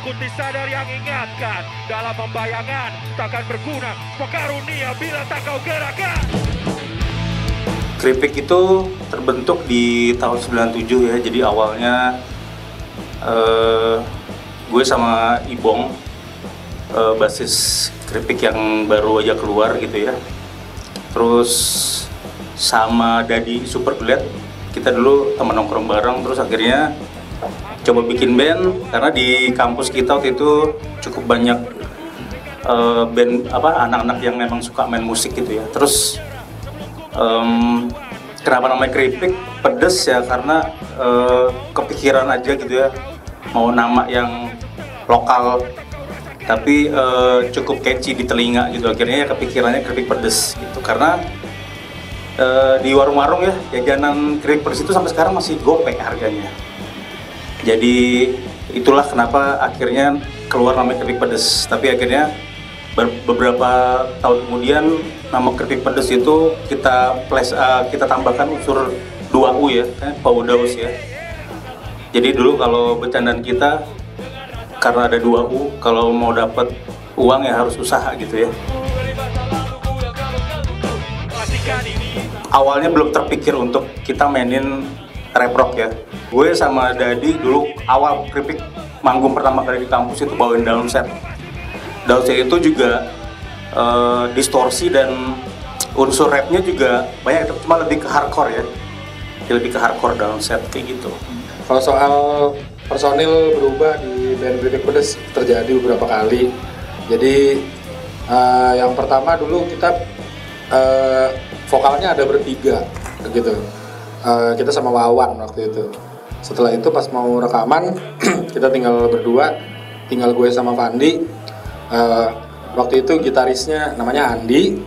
ikuti sadar yang ingatkan. Dalam pembayangan takkan berguna, karunia bila tak kau gerakan. Kripik itu terbentuk di tahun 97 ya, jadi awalnya gue sama Ibong, basis Kripik yang baru aja keluar gitu ya. Terus sama Dadi Superglad, kita dulu teman nongkrong bareng, terus akhirnya coba bikin band karena di kampus kita waktu itu cukup banyak band anak-anak yang memang suka main musik gitu ya. Terus kenapa namanya Kripik pedes ya, karena kepikiran aja gitu ya, mau nama yang lokal tapi cukup catchy di telinga gitu, akhirnya ya kepikirannya Kripik pedes gitu. Karena di warung-warung ya, jajanan Kripik pedes itu sampai sekarang masih gopek harganya. Jadi itulah kenapa akhirnya keluar nama Kripik pedes. Tapi akhirnya beberapa tahun kemudian nama Kripik pedes itu kita tambahkan unsur 2U ya, Paudaus ya. Jadi dulu kalau bercandaan kita, karena ada 2U, kalau mau dapat uang ya harus usaha gitu ya. Awalnya belum terpikir untuk kita mainin rap rock ya. Gue sama Dadi dulu awal Kripik manggung pertama kali di kampus itu bawain Downset. Downset itu juga distorsi dan unsur rapnya juga banyak, cuma lebih ke hardcore ya. Lebih ke hardcore Downset kayak gitu. Kalau soal personil berubah di band Kripik Pedes terjadi beberapa kali. Jadi yang pertama dulu kita vokalnya ada bertiga gitu. Kita sama Wawan waktu itu. Setelah itu pas mau rekaman kita tinggal berdua, tinggal gue sama Fandi. Waktu itu gitarisnya namanya Andi.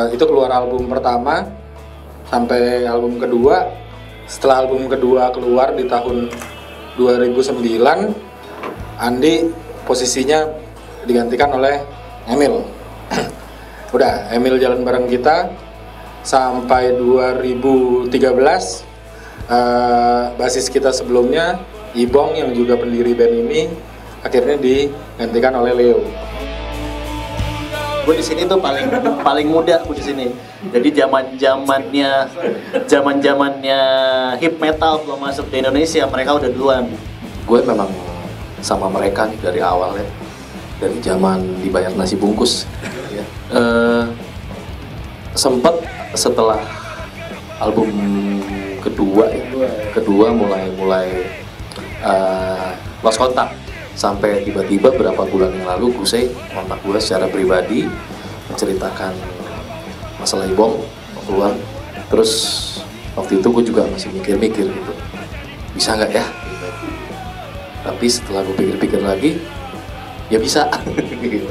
Itu keluar album pertama sampai album kedua. Setelah album kedua keluar di tahun 2009, Andi posisinya digantikan oleh Emil. Udah, Emil jalan bareng kita sampai 2013. Basis kita sebelumnya, Ibong yang juga pendiri band ini, akhirnya digantikan oleh Leo. Gue di sini tuh paling muda gue di sini. Jadi zamannya hip metal belum masuk di Indonesia, mereka udah duluan. Gue memang sama mereka nih dari awal ya, dari zaman dibayar nasi bungkus. Ya. Sempet setelah album kedua mulai lost kontak, sampai tiba-tiba berapa bulan yang lalu Gusei kontak gue secara pribadi menceritakan masalah Ibong mau keluar. Terus waktu itu gue juga masih mikir-mikir gitu, bisa nggak ya gitu. Tapi setelah gue pikir-pikir lagi, ya bisa gitu.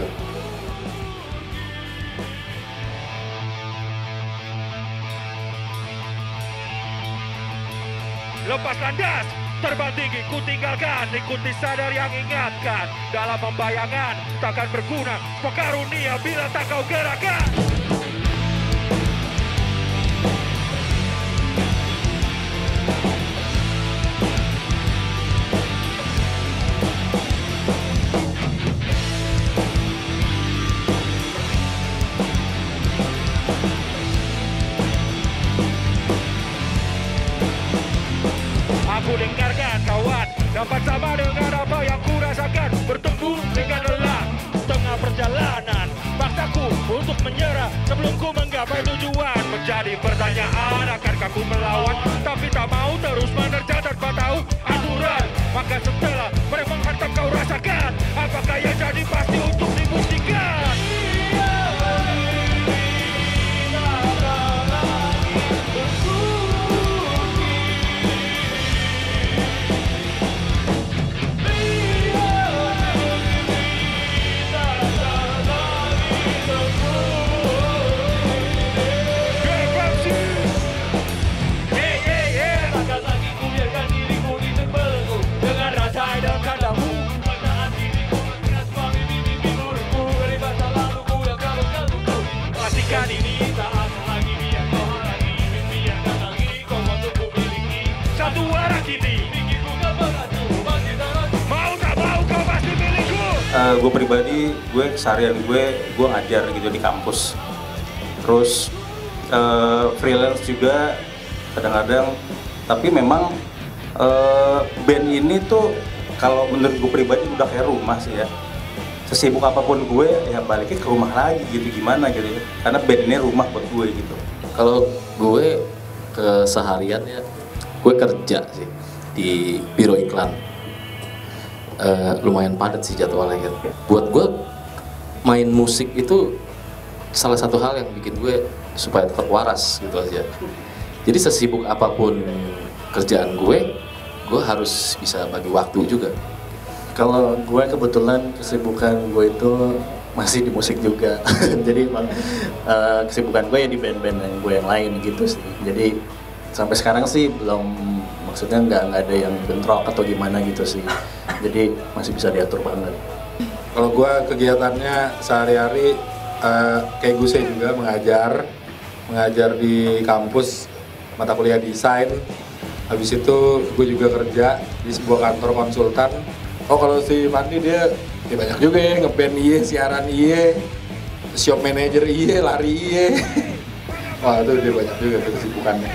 Lepas landas, terbang tinggi ku tinggalkan, ikuti sadar yang ingatkan. Dalam pembayangan takkan berguna, karunia bila tak kau gerakan. Aku dengarkan kawan, dapat sama dengan apa yang ku rasakan. Bertemu dengan lelah tengah perjalanan, paksaku untuk menyerah sebelum ku menggapai tujuan. Menjadi pertanyaan, akankah ku melawan, tapi tak mau terus menerjang tanpa tahu aturan. Maka setelah mereka menghantam kau rasakan, apakah yang jadi pasti untuk dibuktikan. gue pribadi, gue keseharian gue ngajar gitu di kampus. Terus freelance juga kadang-kadang. Tapi memang band ini tuh kalau menurut gue pribadi udah kayak rumah sih ya. Sesibuk apapun gue ya baliknya ke rumah lagi gitu, gimana gitu ya. Karena band ini rumah buat gue gitu. Kalau gue keseharian ya, gue kerja sih di biro iklan. Lumayan padat sih jadwalnya gitu. Buat gue main musik itu salah satu hal yang bikin gue supaya tetap waras gitu aja. Jadi sesibuk apapun kerjaan gue harus bisa bagi waktu juga. Kalau gue kebetulan kesibukan gue itu masih di musik juga. Jadi kesibukan gue ya di band-band yang gue yang lain gitu sih. Jadi sampai sekarang sih belum, maksudnya nggak ada yang bentrok atau gimana gitu sih. Jadi masih bisa diatur banget. Kalau gue kegiatannya sehari-hari kayak gue juga mengajar di kampus mata kuliah desain. Habis itu gue juga kerja di sebuah kantor konsultan. Oh kalau si Fandi dia banyak juga ya, ngeband iye, siaran iye, shop manager iye, lari iye. Wah itu dia banyak juga tuh kesibukannya.